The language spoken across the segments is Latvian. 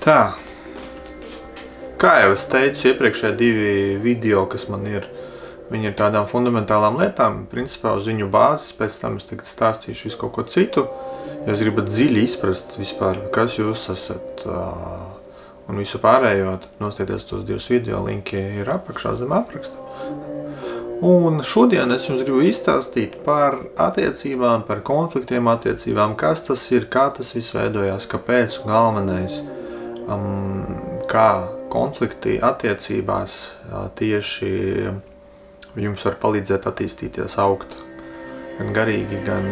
Tā, kā jau es teicu, iepriekšējā divi video, kas man ir, viņi ir tādām fundamentālām lietām, principā uz viņu bāzes, pēc tam es tagad stāstīšu visu kaut ko citu, ja jūs gribat dziļi izprast vispār, kas jūs esat un visu pārējo, tad nostieties tos divus video, linki ir apakšā zem apraksta. Un šodien es jums gribu izstāstīt par attiecībām, par konfliktiem attiecībām, kas tas ir, kā tas viss veidojās, kāpēc un galvenais, kā konflikti attiecībās tieši jums var palīdzēt attīstīties, augt gan garīgi, gan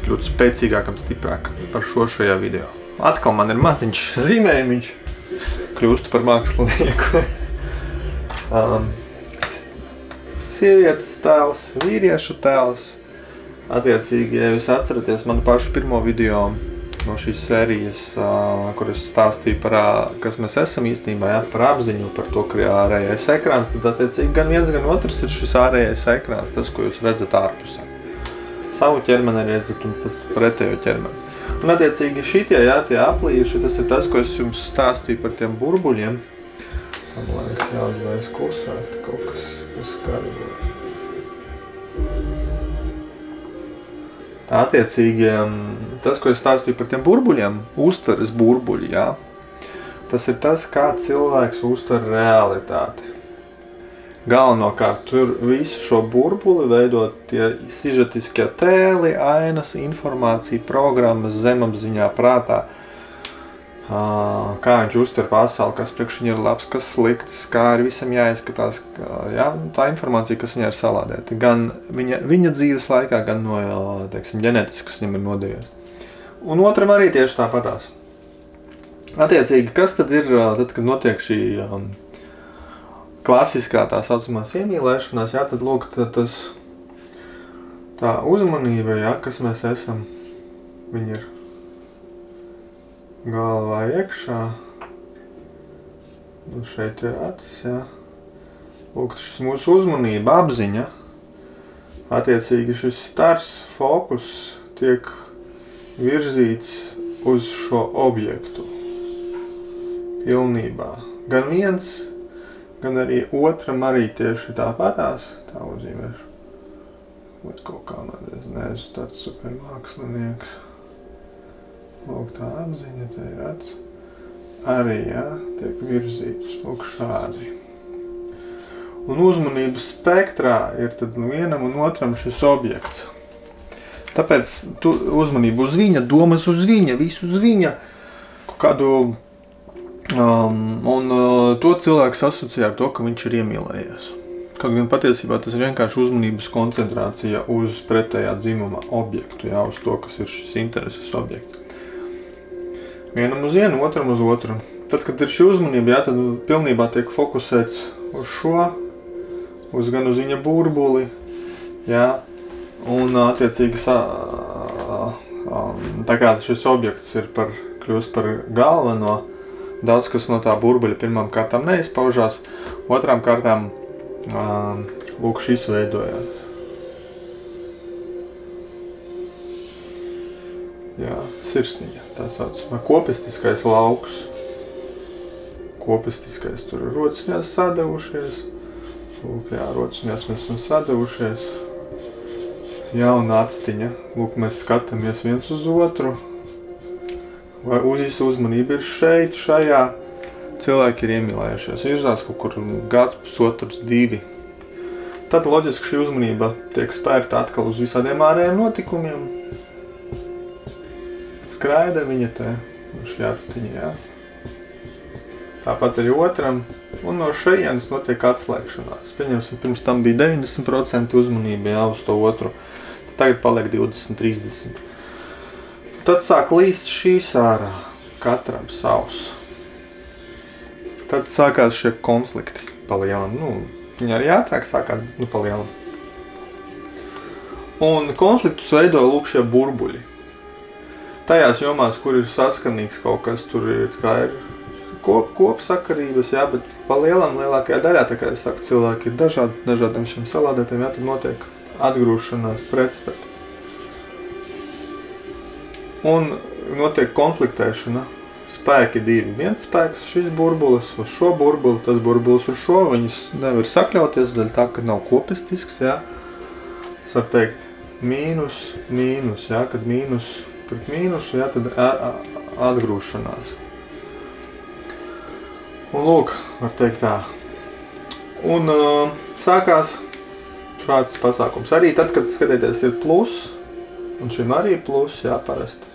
kļūt spēcīgākam, stiprākam par šajā video. Atkal man ir maziņš zīmējumiņš, kļūstu par mākslinieku. Sievietes tēls, vīriešu tēls. Attiecīgi, ja jūs atceraties manu pašu pirmo video no šīs sērijas, kur es stāstīju par, kas mēs esam īstenībā, par apziņu, par to, ka ir ārējais ekrāns, tad attiecīgi gan viens, gan otrs ir šis ārējais ekrāns, tas, ko jūs redzat ārpusē. Savu ķermeni redzat un pretējo ķermeni. Un attiecīgi šitie, tie aplīši, tas ir tas, ko es jums stāstīju par tiem burbuļiem. Man liekas, jāatvēs klusēt kaut kas kardoši. Attiecīgi, tas, ko es stāstīju par tiem burbuļiem, uztveres burbuļi, tas ir tas, kā cilvēks uztver realitāti. Galvenokārt, tur visu šo burbuli veido tie sižetiskie tēli, ainas, informācija, programmas, zemapziņā, prātā, kā viņš uztver pasauli, kas priekš viņa ir labs, kas slikts, kā ir visam jāizskatās, tā informācija, kas viņai ir salādēta, gan viņa dzīves laikā, gan no, teiksim, ģenētiski, kas viņam ir nodevies. Un otram arī tieši tāpatās. Attiecīgi, kas tad ir, tad, kad notiek šī klasiskā tā saucamās iemīlēšanās, tad lūk, tas tā uzmanība, kas mēs esam, viņi ir galvā iekšā, un šeit ir acis, Lūk, šis mūsu uzmanība, apziņa, attiecīgi šis stars, fokus tiek virzīts uz šo objektu pilnībā. Gan viens, gan arī otram arī tieši tāpatās, tā uzzīmēšu. Bet kaut kā man neesmu tāds super mākslinieks. Lūk, tā apziņa, te ir acis. Arī, tiek virzīts, lūk, šādi. Un uzmanības spektrā ir tad vienam un otram šis objekts. Tāpēc uzmanība uz viņa, domas uz viņa, visu uz viņa, kādu, un to cilvēks asociē ar to, ka viņš ir iemīlējies. Kaut gan patiesībā tas ir vienkārši uzmanības koncentrācija uz pretējā dzimuma objektu, uz to, kas ir šis intereses objekts. Vienam uz vienu, otram uz otru. Tad, kad ir šī uzmanība, tad pilnībā tiek fokusēts uz šo, gan uz viņa burbuli, un attiecīgi tā kā šis objekts ir kļūst par galveno, daudz kas no tā burbuļa pirmām kārtām neizpaužās, otrām kārtām, lūk, šis veidojās. Sirsniņa, tā saucamā, kopistiskais lauks. Kopistiskais, tur ir rociņās sadevušies. Lūk, rociņās mēs esam sadevušies. Jauna actiņa. Lūk, mēs skatāmies viens uz otru. Vai uzmanība ir šeit, šajā. Cilvēki ir iemīlējušies. Virzās kaut kur gads, pusotrs, 2. Tad loģiski šī uzmanība tiek spērta atkal uz visādiem ārējiem notikumiem. Skraida viņa te, šī actiņa, Tāpat arī otram, un no šejienes notiek atslēgšanās. Pieņemsim, pirms tam bija 90% uzmanība, uz to otru. Tagad paliek 20-30. Tad sāk līst šīs ārā, katram savs. Tad sākās šie konflikti palielini. Viņi arī ātrāk sākās, palielini. Un konfliktus veido lūk šie burbuļi. Tajās jomās, kur ir saskanīgs kaut kas, tur ir, kā ir kopsakarības, bet palielam lielākajā daļā, tā kā es saku, cilvēki ir dažādiem šiem salādētiem, tad notiek atgrūšanās pretstati. Un notiek konfliktēšana spēki divi. Viens spēks šis burbulis uz šo burbuli, tas burbulis uz šo, viņus nevar sakļauties, daļa tā, ka nav kopistisks, jā. Es varu teikt mīnus, mīnus, jā, kad mīnus pret mīnusu, jā, tad atgrūšanās. Un lūk, var teikt tā. Un sākās šāds pasākums. Arī tad, kad skatieties ir plus, un šim arī ir plus, jā, parasti.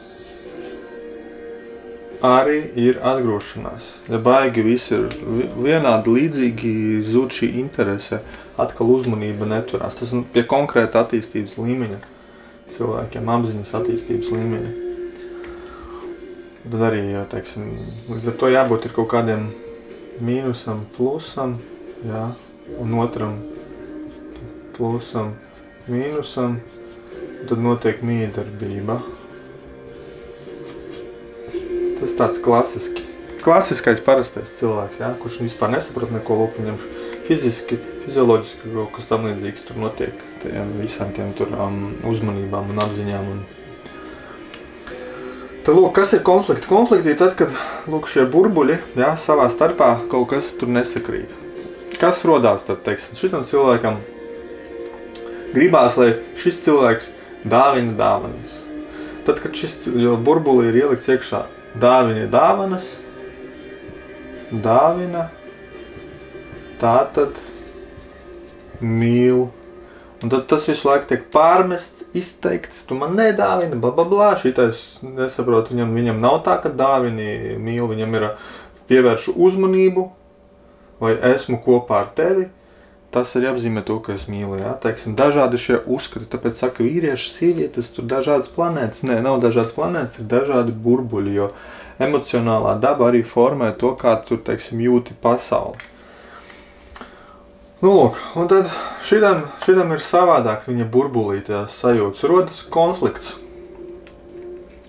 Arī ir atgrūšanās. Ja baigi visi ir vienādi līdzīgi, zūd šī interese, atkal uzmanība neturās. Tas pie konkrēta attīstības līmeņa cilvēkiem, apziņas attīstības līmeņa. Tad arī, jā, teiksim, līdz ar to jābūt ir kaut kādiem mīnusam, plusam, jā, un otram plusam, mīnusam, un tad notiek miedarbība. Tas tāds klasiskais parastais cilvēks, jā, kurš vispār nesaprot neko, lūk, viņam fiziski, fizioloģiski kaut kas tam līdzīgs tur notiek, visām tiem tur uzmanībām un apziņām. Tad, lūk, kas ir konflikti? Konflikti ir tad, kad, lūk, šie burbuļi, jā, savā starpā kaut kas tur nesakrīt. Kas rodās tad, teiksim, šitam cilvēkam gribās, lai šis cilvēks dāvina dāvanas. Tad, kad šis burbuli ir ielikts iekšā, dāvina dāvanas, dāvina, tātad mīl. Un tad tas visu laiku tiek pārmests, izteikts, tu man nedāvini, blablabla, šitais nesaprot, viņam nav tā, ka dāvini mīl, viņam ir pievēršu uzmanību, vai esmu kopā ar tevi, tas arī apzīmē to, ka es mīlu, jā, teiksim, dažādi šie uzskati, tāpēc saka vīrieši, sievietes, tur dažādas planētas, nē, nav dažādas planētas, ir dažādi burbuļi, jo emocionālā daba arī formē to, kā tur, teiksim, jūti pasauli. Nu, lūk, un tad šitam ir savādāk viņa burbulī tās sajūtas, rodas konflikts.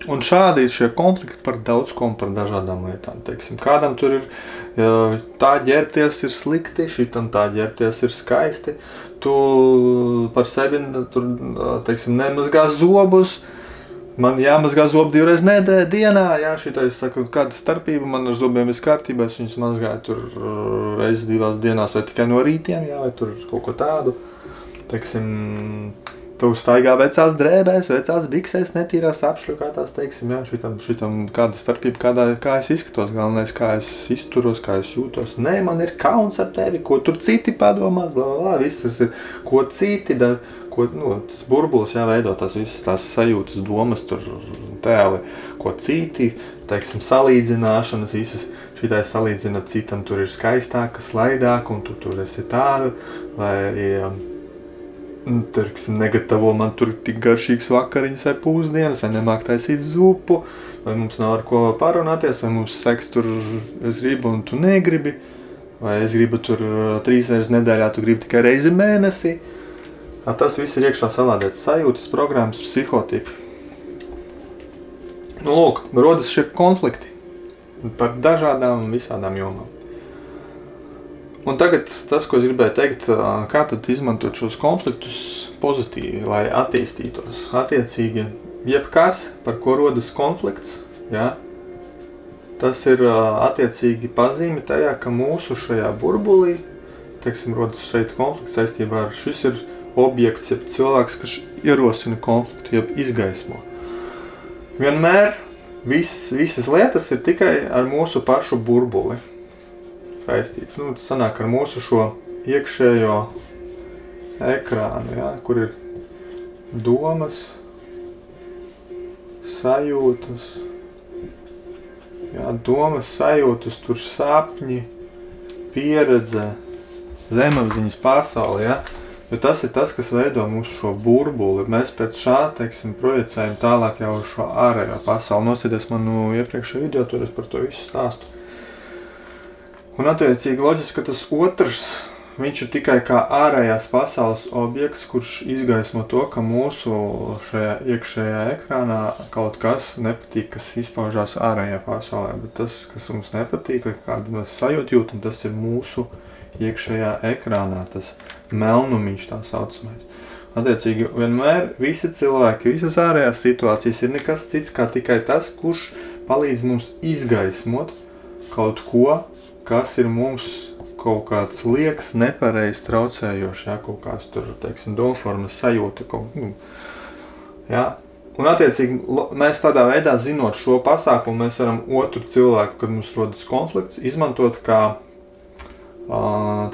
Un šādi šie konflikti par daudz ko un par dažādām lietām, teiksim. Kādam tur ir tā ģērbties ir slikti, šitam tā ģērbties ir skaisti, tu par sevi tur, teiksim, nemazgā zobus, man jāmazgā zobu 2 reizes dienā, jā, šitais saka, kāda starpība, man ar zobiem viss kārtībā, es viņus mazgāju tur reizes 2 dienās vai tikai no rītiem, jā, vai tur kaut ko tādu, teiksim, tu staigā vecās drēbēs, vecās biksēs, netīrās apšļukātās, teiksim, jā, šitam kāda starpība, kā es izskatos, galvenais, kā es izturos, kā es jūtos. Nē, man ir kauns ar tevi, ko tur citi padomās, blablabla, viss tas ir, ko citi dara, ko, tas burbulis jāveido, tās visas tās sajūtas, domas, tur tēli, ko citi, teiksim, salīdzināšanas, visas šitais salīdzina citam, tur ir skaistāk, slaidāk, un tu tur esi tāda, vai arī, teiksim, negatavo man tur tik garšīgs vakariņas vai pūsdienas, vai nemāk taisīt zupu, vai mums nav ar ko parunāties, vai mums seks tur es gribu un tu negribi, vai es gribu tur 3 reizes nedēļā, tu gribi tikai reizi mēnesī. Tas viss ir iekšā salādētas sajūtas, programmas, psihotipi. Nu, lūk, rodas šie konflikti par dažādām visādām jomām. Un tagad tas, ko es gribēju teikt, kā tad izmantot šos konfliktus pozitīvi, lai attīstītos. Attiecīgi, jebkas, par ko rodas konflikts, jā, tas ir attiecīgi pazīme tajā, ka mūsu šajā burbulī, teiksim, rodas šeit konflikts saistībā ar šis ir objekts, jeb cilvēks, kas ierosina konfliktu, jeb izgaismo. Vienmēr visas lietas ir tikai ar mūsu pašu burbuli saistīts. Nu, tas sanāk ar mūsu šo iekšējo ekrānu, jā, kur ir domas, sajūtas, jā, domas, sajūtas, tur sapņi, pieredze, zemapziņas pasauli, jā. Jo tas ir tas, kas veido mūsu šo burbuli. Mēs pēc šā, teiksim, projicējam tālāk jau šo ārējo pasauli. Nosieties manu iepriekšējo video, tur es par to visu stāstu. Un attiecīgi loģiski, ka tas otrs, viņš ir tikai kā ārējās pasaules objekts, kurš izgaismo to, ka mūsu šajā iekšējā ekrānā kaut kas nepatīk, kas izpaužās ārējā pasaulē. Bet tas, kas mums nepatīk, kādu mēs sajūtu jūtam, tas ir mūsu iekšējā ekrānā, tas melnumiņš tā saucamais. Attiecīgi, vienmēr visi cilvēki, visas ārējās situācijas ir nekas cits kā tikai tas, kurš palīdz mums izgaismot kaut ko, kas ir mums kaut kāds liekas, nepareiz traucējošs, ja, kaut kāds tur, teiksim, domformas sajūta, ja. Un attiecīgi, mēs tādā veidā, zinot šo pasākumu, mēs varam otru cilvēku, kad mums rodas konflikts, izmantot kā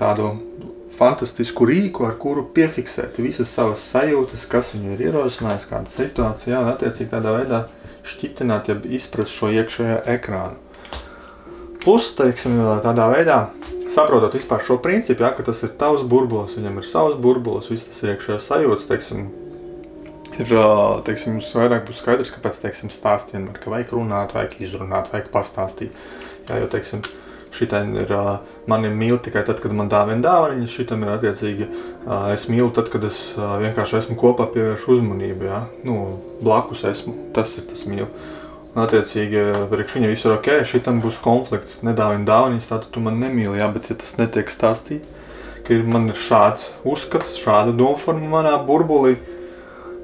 tādu fantastisku rīku, ar kuru piefiksēt visas savas sajūtas, kas viņu ir ierosinājis, kāda situācija, un attiecīgi tādā veidā šķitināt, ja izprast šo iekšējo ekrānu. Plus, teiksim, tādā veidā, saprotot vispār šo principu, ja, ka tas ir tavs burbulis, viņam ir savs burbulis, viss tas ir iekšējās sajūtas, teiksim, jums vairāk būs skaidrs, kāpēc, teiksim, stāst vienmēr, ka vajag runāt, vajag izrunāt, vajag pastāstīt. Jā, jo, teiksim, šitam ir, mani mīl tikai tad, kad man dāvina dāvaniņas, šitam ir attiecīgi, es mīlu tad, kad es vienkārši esmu kopā pievēršu uzmanību, jā, blakus esmu, tas ir tas mīl. Un attiecīgi, priekš viņa visu ir ok, šitam būs konflikts, nedāvina dāvaniņas, tātad tu man nemīli, jā, bet ja tas netiek stāstīts, ka man ir šāds uzskats, šāda domforma manā burbulī,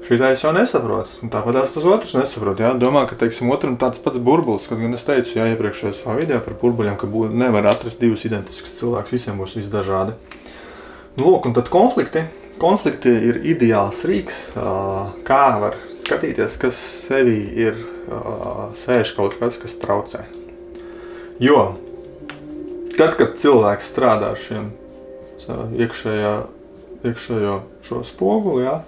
šitā es jau nesaprotu, un tāpat tas otrs nesaprot, jā, domā, ka, teiksim, otram tāds pats burbulis, kad gan es teicu, jā, iepriekšējā savā video par burbuļiem, ka nevar atrast divus identiskus cilvēkus, visiem būs viss dažādi. Lūk, un tad konflikti ir ideāls rīks, kā var skatīties, kas sevī ir sēž kaut kas traucē. Jo, tad, kad cilvēks strādā ar šiem iekšējo šo spoguli, jā,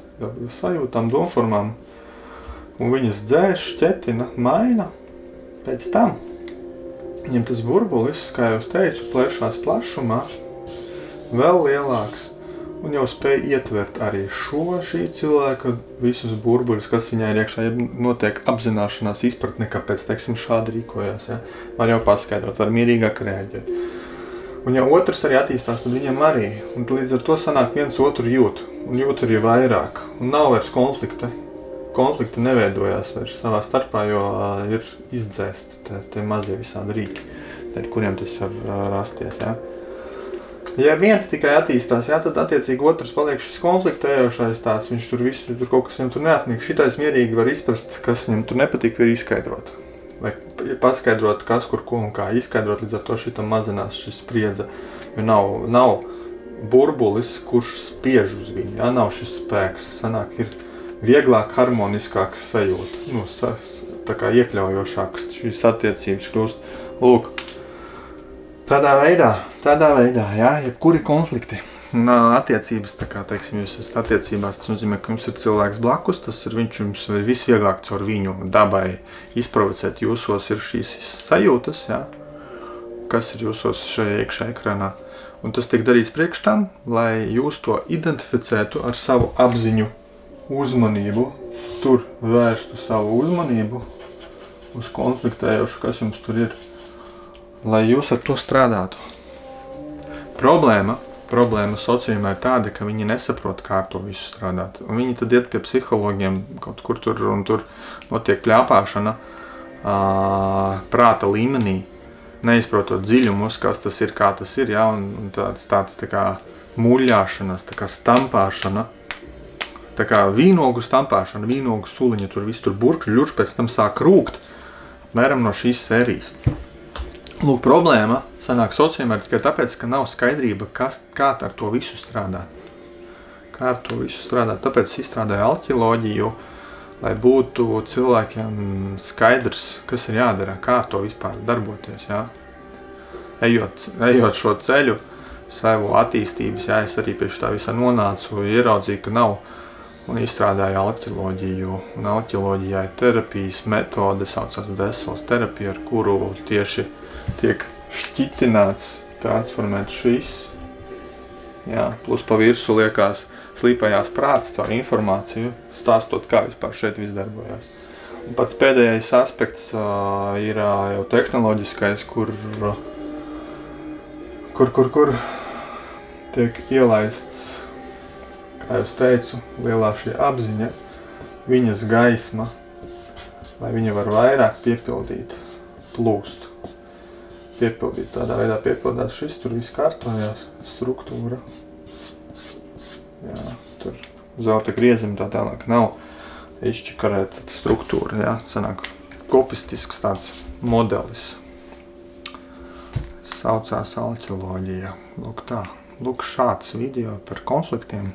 sajūtām, domformām, un viņas dzēš, šķetina, maina, pēc tam viņam tas burbulis, kā jau es teicu, plešās plašumā, vēl lielāks, un jau spēj ietvert arī šī cilvēka visus burbuļus, kas viņai ir iekšā, ja notiek apzināšanās izpratne, kāpēc, teiksim, šādi rīkojās, ja? Var jau paskaidrot, var mierīgāk reaģēt. Un ja otrs arī attīstās, tad viņam arī, un līdz ar to sanāk viens otru jūt, un jūt arī vairāk, un nav vairs konflikta. Konflikti neveidojās vairs savā starpā, jo ir izdzēsti tie mazie visādi rīki, kuriem tas var rasties, jā. Ja viens tikai attīstās, jā, tad attiecīgi otrs paliek šis konfliktējošais tāds, viņš tur viss, tur kaut kas viņam tur neatnīk, šitais mierīgi var izprast, kas viņam tur nepatīk, var izskaidrot. Vai paskaidrot, kas, kur, ko un kā izskaidrot, līdz ar to šitam mazinās šis spriedze, jo nav burbulis, kurš spiež uz viņu, jā, nav šis spēks, sanāk ir vieglāk, harmoniskāks sajūta, tā kā iekļaujošāks šīs attiecības kļūst. Lūk, tādā veidā, jā, jebkuri konflikti. Un attiecības, tā kā, teiksim, jūs esat attiecībās, tas nozīmē, ka jums ir cilvēks blakus, tas ir jums ir visvieglāk caur viņu dabai izprovocēt jūsos ir šīs sajūtas, jā, kas ir jūsos šajā iekšā ekrānā. Un tas tiek darīts priekš tam, lai jūs to identificētu ar savu apziņu uzmanību, tur vērstu savu uzmanību uz konfliktējošu, kas jums tur ir, lai jūs ar to strādātu. Problēma sociumā ir tāda, ka viņi nesaprot, kā ar to visu strādāt. Un viņi tad iet pie psihologiem kaut kur tur, un tur notiek pļāpāšana prāta līmenī, neizprotot dziļumus, kas tas ir, kā tas ir, jā, un tāds tā kā muļļāšanas, tā kā stampāšana, tā kā vīnogu stampāšana, vīnogu suliņa, tur viss tur burkšļurš, pēc tam sāk rūkt, mēram no šīs sērijas. Lūk, problēma sanāk sociumā tikai tāpēc, ka nav skaidrība, kā ar to visu strādāt. Kā ar to visu strādāt. Tāpēc izstrādāju alķiloģiju, lai būtu cilvēkiem skaidrs, kas ir jādara, kā ar to vispār darboties. Jā. Ejot šo ceļu, savu attīstības, jā, es arī pie šitā visā nonācu, ieraudzīju, ka nav, un izstrādāju alķiloģiju. Un alķiloģijā ir terapijas metode, saucās veselas terapija, ar kuru tieši tiek šķitināts, transformēts šis, jā, plus pa virsu liekās slīpējās prāts caur informāciju, stāstot, kā vispār šeit viss darbojās. Un pats pēdējais aspekts ir jau tehnoloģiskais, kur tiek ielaists, kā jūs teicu, lielā šī apziņa, viņas gaisma, lai viņa var vairāk piepildīt, plūst. Tādā veidā piepildās šis, tur viss kārtojās, struktūra. Jā, tur zelta griezim tā tālāk nav izčakarēta struktūra, jā, sanāk kopistisks tāds modelis. Saucās alķoloģija. Lūk tā. Lūk šāds video par konfliktiem.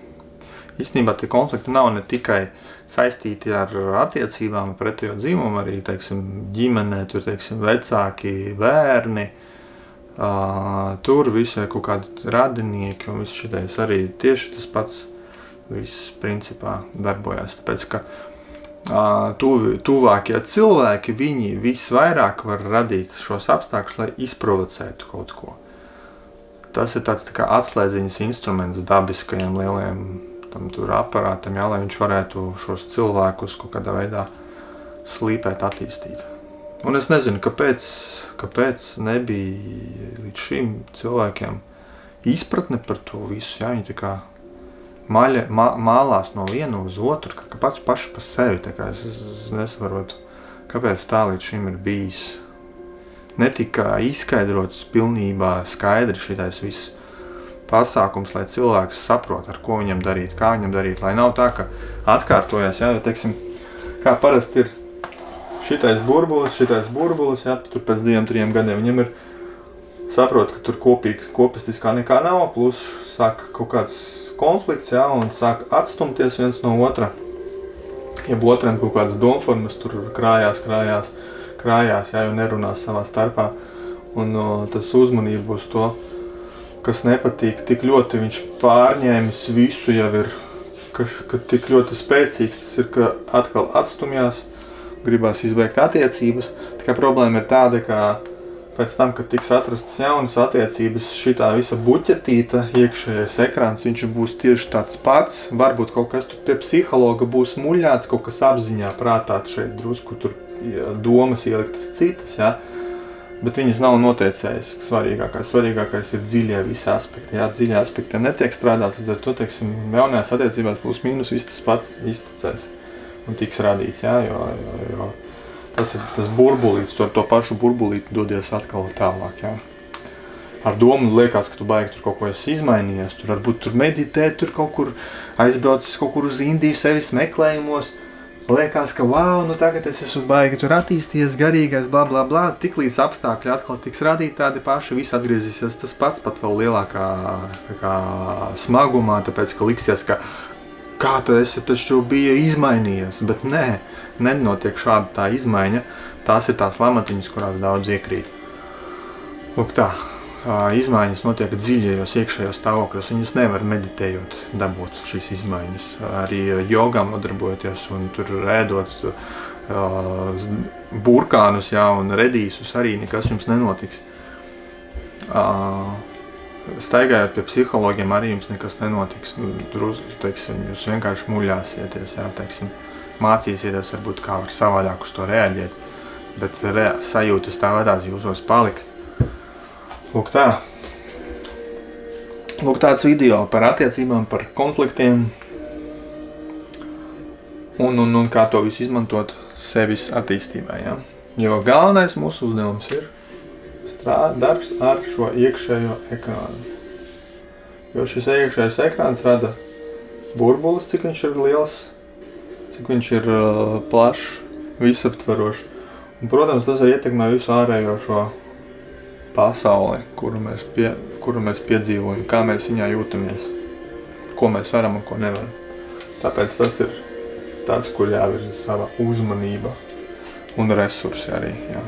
Īstenībā tie konflikti nav ne tikai saistīti ar attiecībām pretējo dzīvumu, arī, teiksim, ģimenē, tur, teiksim, vecāki, bērni, tur visi kaut kādi radinieki un viss šitais arī tieši tas pats viss principā darbojās. Tāpēc, ka tuvākie cilvēki, viņi visvairāk var radīt šos apstākļus, lai izprovocētu kaut ko. Tas ir tāds tā kā atslēdziņas instruments dabiskajiem lieliem tur aparātam, jā, lai viņš varētu šos cilvēkus kaut kādā veidā slīpēt, attīstīt. Un es nezinu, kāpēc nebija līdz šim cilvēkiem izpratne par to visu, jā, viņi tā kā mālās no vienu uz otru, ka pats paši pa sevi, tā kā es nesaprotu, kāpēc tā līdz šim ir bijis. Netika izskaidrots pilnībā skaidri šitais viss pasākums, lai cilvēks saprot, ar ko viņam darīt, kā viņam darīt, lai nav tā, ka atkārtojas, jā, jo, teiksim, kā parasti ir šitais burbulis, jā, tur pēc 2-3 gadiem viņam ir saprot, ka tur kopistiskā nekā nav, plus sāk kaut kāds konflikts, jā, un sāk atstumties viens no otra, ja otram kaut kādas domformas tur krājās, jā, jo nerunās savā starpā, un tas uzmanība būs to, kas nepatīk, tik ļoti viņš pārņēmis visu jau ir, ka tik ļoti spēcīgs tas ir, ka atkal atstumjās, gribās izbeigt attiecības. Tikai problēma ir tāda, ka pēc tam, kad tiks atrastas jaunas attiecības, šitā visa buķetīta, iekšējais ekrāns, viņš būs tieši tāds pats. Varbūt kaut kas tur pie psihologa būs muļāts, kaut kas apziņā prātā šeit drusku tur domas ieliktas citas, jā. Bet viņas nav noteicējas svarīgākais. Svarīgākais ir dziļie visi aspekti. Jā, dziļie aspekti netiek strādāts, līdz ar to, teiksim, jaunajās attiecībās plus mīnus viss tas pats izticēs un tiks radīts, jā, jo tas ir tas burbulīts, to pašu burbulīti dodies atkal tālāk, jā. Ar domu liekas, ka tu baigi tur kaut ko esi izmainījies, tur varbūt tur meditēt, tur kaut kur aizbraucis kaut kur uz Indiju sevis meklējumos, liekas, ka wow, nu tagad es esmu baigi tur attīstījies, garīgais, bla, bla, bla, tik līdz apstākļi atkal tiks radīti tādi paši, viss atgriezīsies tas pats, pat vēl lielākā smagumā, tāpēc, ka liksies, ka kā tu esi taču bija izmainījies, bet nē, nenotiek šāda tā izmaiņa, tās ir tās lamatiņas, kurās daudz iekrīt. Lūk tā, izmaiņas notiek dziļajos iekšējos stāvokļos, viņas nevar meditējot dabūt šīs izmaiņas. Arī jogām nodarbojoties un tur ēdot burkānus, jā, un redīsus arī nekas jums nenotiks. Staigājot pie psihologiem arī jums nekas nenotiks. Teiksim, jūs vienkārši muļāsieties, jā, teiksim, mācīsieties varbūt kā var savādāk uz to reaģēt, bet sajūtas tā vadās jūsos paliks. Lūk tā. Lūk tāds video par attiecībām, par konfliktiem un kā to visu izmantot sevis attīstībā, ja? Jo galvenais mūsu uzdevums ir darbs ar šo iekšējo ekrānu. Jo šis iekšējais ekrāns rada burbulis, cik viņš ir liels, cik viņš ir plašs, visaptverošs. Un, protams, tas ietekmē visu ārējo šo pasauli, kuru mēs piedzīvojam, kā mēs viņā jūtamies, ko mēs varam un ko nevaram. Tāpēc tas ir tāds, kur jāvirza sava uzmanība un resursi arī. Jā.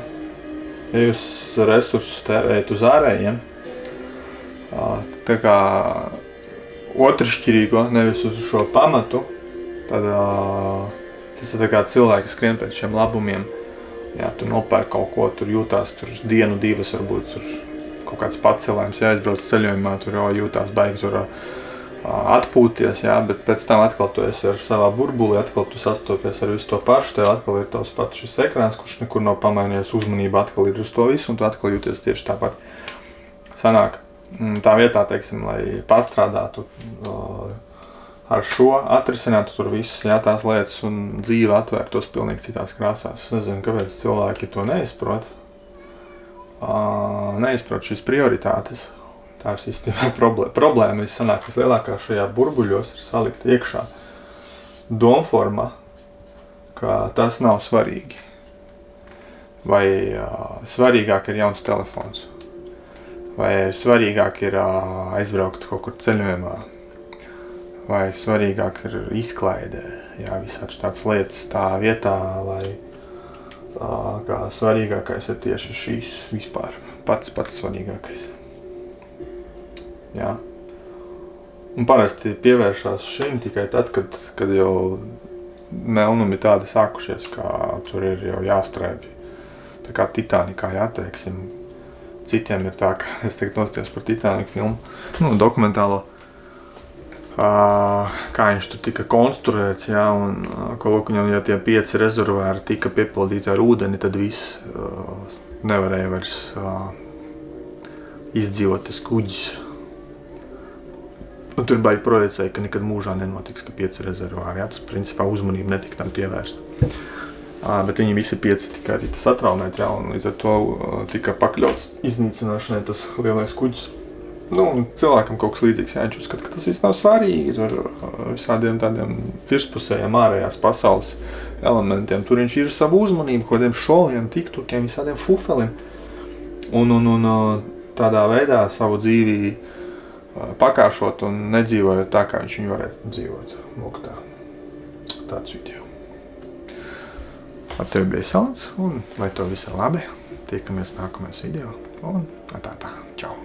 Ja jūs resursus tērējat uz ārējiem, tā kā otršķirīgo, nevis uz šo pamatu, tad tas ir tā kā cilvēki skrien pēc šiem labumiem. Jā, tu nopērk kaut ko, tur jūtās tur dienu, divas, varbūt tur kaut kāds pacelājums, ja aizbrauc ceļojumā, tur jau jūtās baigi tur atpūties, jā, bet pēc tam atkal tu esi ar savā burbuli, atkal tu sastopies ar visu to pašu, tev atkal ir tavs pats šis ekrāns, kurš nekur nav pamainījies, uzmanība atkal ir uz to visu, un tu atkal jūties tieši tāpat. Sanāk, tā vietā, teiksim, lai pastrādātu ar šo, atrisinātu tur visas, jā, tās lietas un dzīve atvērtos pilnīgi citās krāsās. Es nezinu, kāpēc cilvēki to neizprot. Neizprot šīs prioritātes. Tā ir sistēmā problēma. Es sanāk, vislielākā šajā burbuļos ir salikt iekšā domforma, ka tas nav svarīgi. vai svarīgāk ir jauns telefons, vai svarīgāk ir aizbraukt kaut kur ceļojumā, vai svarīgāk ir izklaidē, jā, visāds tāds lietas tā vietā, lai kā svarīgākais ir tieši šīs vispār, pats svarīgākais. Jā. Un parasti pievēršās šim tikai tad, kad jau melnumi tādi sākušies, kā tur ir jau jāstrēbj. Tā kā Titanikā, jā, teiksim. Citiem ir tā, ka es tagad nostājos par Titaniku filmu, dokumentālo, kā viņš tur tika konstruēts, jā, un viņam, ja tie 5 rezervuāri tika piepildīti ar ūdeni, tad viss nevarēja vairs izdzīvot tas kuģis. Un tur baigi projicēja, ka nekad mūžā nenotiks, ka 5 rezervuāri, jā, tas principā uzmanība netika tam pievērsta. Bet viņi visi 5 tika arī satraumēti, jā, un līdz ar to tika pakļauts iznīcināšanai tas lielais kuģis. Nu, un cilvēkam kaut kas līdzīgs, jā, viņš uzskata, ka tas viss nav svarīgi, tur visādiem tādiem virspusējiem ārējās pasaules elementiem. Tur viņš ir savu uzmanību, kodiem šoviem, tiktokiem, visādiem fufeliem. Un tādā veidā savu dzīvi pakāšot un nedzīvojot tā, kā viņš viņu varētu dzīvot. Lūk tā. Tāds video. Ar tevi bija Salants, un lai to visu labi. Tiekamies nākamajos video, un tā. Čau!